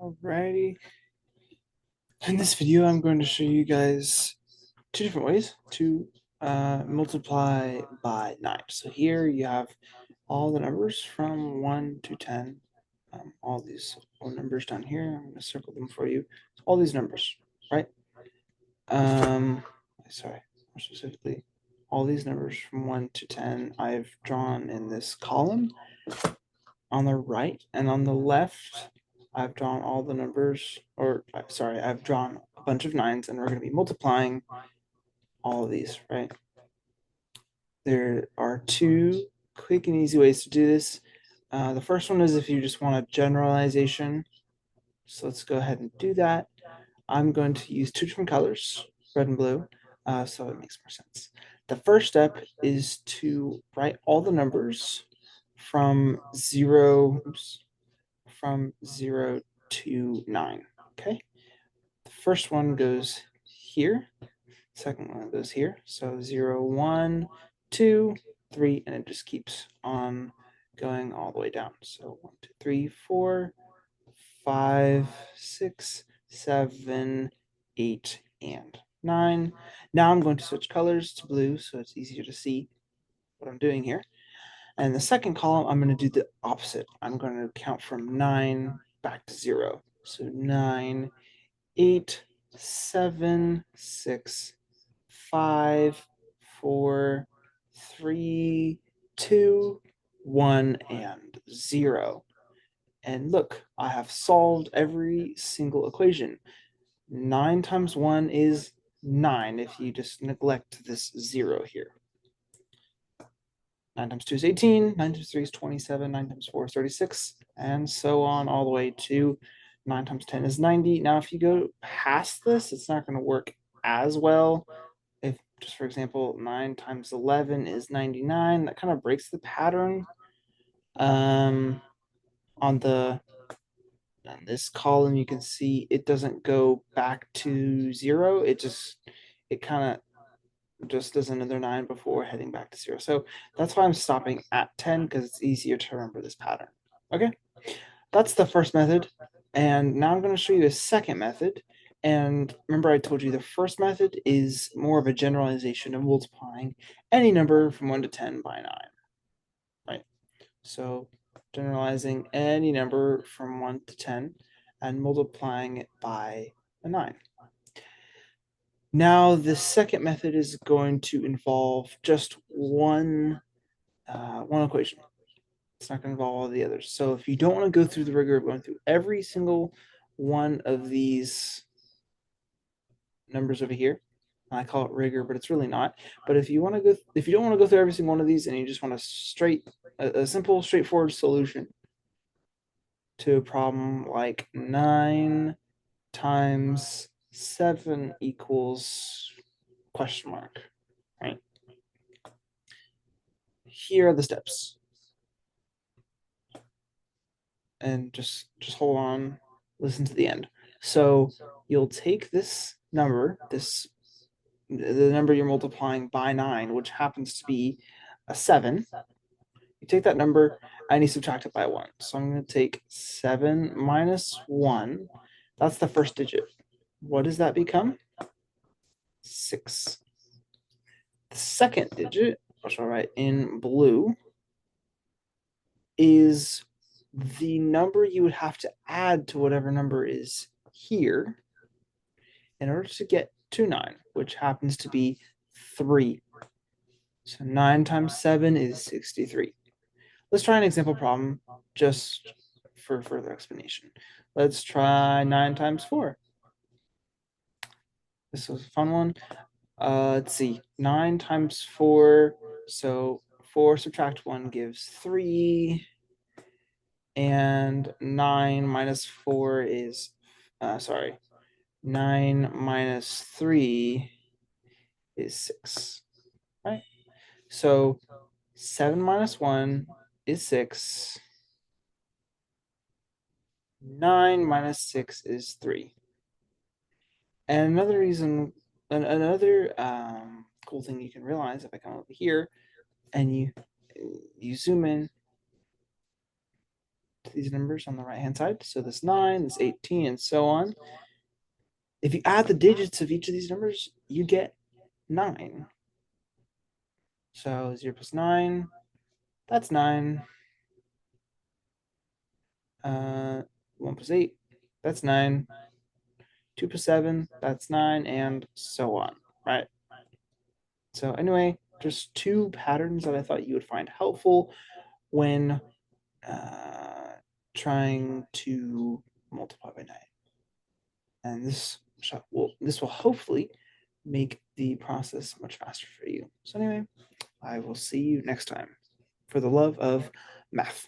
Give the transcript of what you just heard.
Alrighty. In this video, I'm going to show you guys two different ways to multiply by 9. So here you have all the numbers from 1 to 10. All these numbers down here. I'm going to circle them for you. All these numbers, right? Sorry, more specifically, all these numbers from 1 to 10 I've drawn in this column on the right, and on the left I've drawn all the numbers, or sorry, I've drawn a bunch of 9s, and we're going to be multiplying all of these, right? There are two quick and easy ways to do this. The first one is if you just want a generalization. So let's go ahead and do that. I'm going to use two different colors, red and blue, so it makes more sense. The first step is to write all the numbers from 0 to 9. Okay. The first one goes here. Second one goes here. So 0, 1, 2, 3, and it just keeps on going all the way down. So 1, 2, 3, 4, 5, 6, 7, 8, and 9. Now I'm going to switch colors to blue so it's easier to see what I'm doing here. And the second column, I'm going to do the opposite. I'm going to count from 9 back to 0. So 9, 8, 7, 6, 5, 4, 3, 2, 1, and 0. And look, I have solved every single equation. 9 times 1 is 9 if you just neglect this 0 here. 9 times 2 is 18, 9 times 3 is 27, 9 times 4 is 36, and so on all the way to 9 times 10 is 90. Now, if you go past this, it's not going to work as well. If, just for example, 9 times 11 is 99, that kind of breaks the pattern. On this column, you can see it doesn't go back to 0. It kind of just does another 9 before heading back to 0. So that's why I'm stopping at 10, because it's easier to remember this pattern. Okay, that's the first method. And now I'm going to show you a second method. And remember, I told you the first method is more of a generalization of multiplying any number from 1 to 10 by 9. Right? So generalizing any number from 1 to 10 and multiplying it by a 9. Now, the second method is going to involve just one equation. It's not going to involve all the others. So if you don't want to go through the rigor of going through every single one of these numbers over here, I call it rigor, but it's really not. But if you don't want to go through every single one of these, and you just want a simple, straightforward solution to a problem like 9 times 7 equals question mark, right? Here are the steps. And just hold on, listen to the end. So you'll take this number, the number you're multiplying by 9, which happens to be a 7. You take that number and you subtract it by 1. So I'm going to take 7 minus 1. That's the first digit. What does that become? 6. The second digit, which I'll write in blue, is the number you would have to add to whatever number is here in order to get to 9, which happens to be 3. So 9 times 7 is 63. Let's try an example problem just for further explanation. Let's try 9 times 4. This was a fun one. Let's see. 9 times 4. So 4 subtract 1 gives 3. And 9 minus 4 is, 9 minus 3 is 6, right? So 7 minus 1 is 6. 9 minus 6 is 3. And another cool thing you can realize, if I come over here and you zoom in to these numbers on the right-hand side. So this 9, this 18, and so on. If you add the digits of each of these numbers, you get 9. So 0 plus 9, that's 9. 1 plus 8, that's 9. 2 plus 7, that's 9, and so on, right? So anyway, just two patterns that I thought you would find helpful when trying to multiply by 9. And this will hopefully make the process much faster for you. So anyway, I will see you next time. For the love of math.